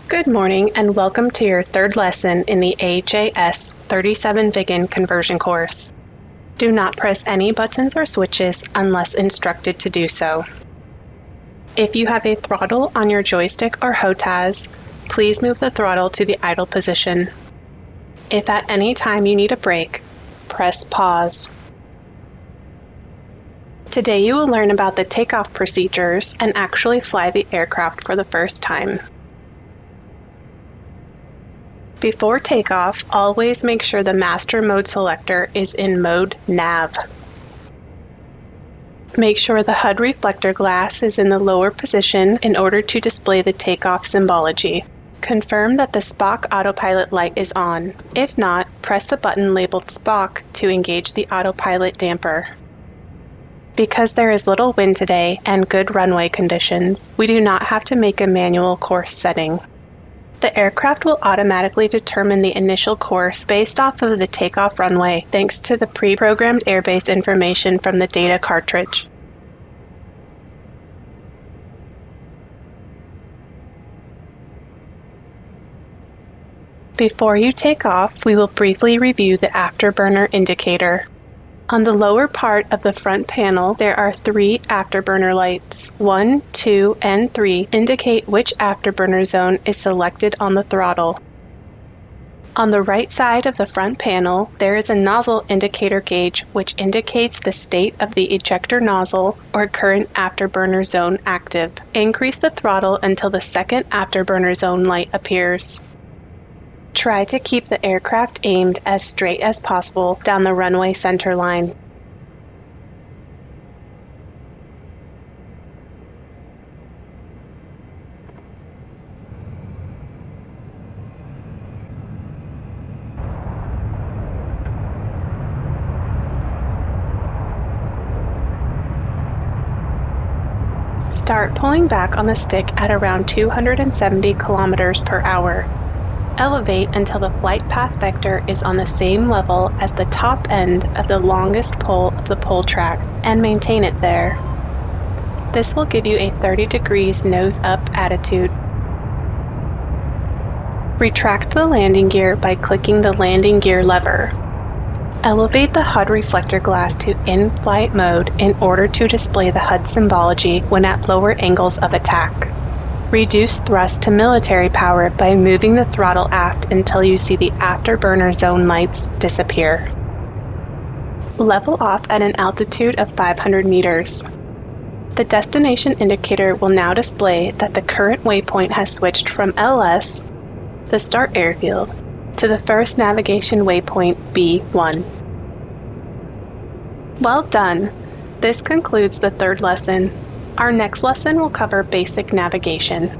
Good morning and welcome to your third lesson in the AJS37 Viggen conversion course. Do not press any buttons or switches unless instructed to do so. If you have a throttle on your joystick or HOTAS, please move the throttle to the idle position. If at any time you need a break, press pause. Today you will learn about the takeoff procedures and actually fly the aircraft for the first time. Before takeoff, always make sure the master mode selector is in mode nav. Make sure the HUD reflector glass is in the lower position in order to display the takeoff symbology. Confirm that the Spock autopilot light is on. If not, press the button labeled Spock to engage the autopilot damper. Because there is little wind today and good runway conditions, we do not have to make a manual course setting. The aircraft will automatically determine the initial course based off of the takeoff runway thanks to the pre-programmed airbase information from the data cartridge. Before you take off, we will briefly review the afterburner indicator. On the lower part of the front panel, there are 3 afterburner lights. 1, 2, and 3 indicate which afterburner zone is selected on the throttle. On the right side of the front panel, there is a nozzle indicator gauge which indicates the state of the ejector nozzle or current afterburner zone active. Increase the throttle until the second afterburner zone light appears. Try to keep the aircraft aimed as straight as possible down the runway center line. Start pulling back on the stick at around 270 kilometers per hour. Elevate until the flight path vector is on the same level as the top end of the longest pole of the pull track and maintain it there. This will give you a 30 degrees nose up attitude. Retract the landing gear by clicking the landing gear lever. Elevate the HUD reflector glass to in-flight mode in order to display the HUD symbology when at lower angles of attack. Reduce thrust to military power by moving the throttle aft until you see the afterburner zone lights disappear. Level off at an altitude of 500 meters. The destination indicator will now display that the current waypoint has switched from LS, the start airfield, to the first navigation waypoint B1. Well done! This concludes the third lesson. Our next lesson will cover basic navigation.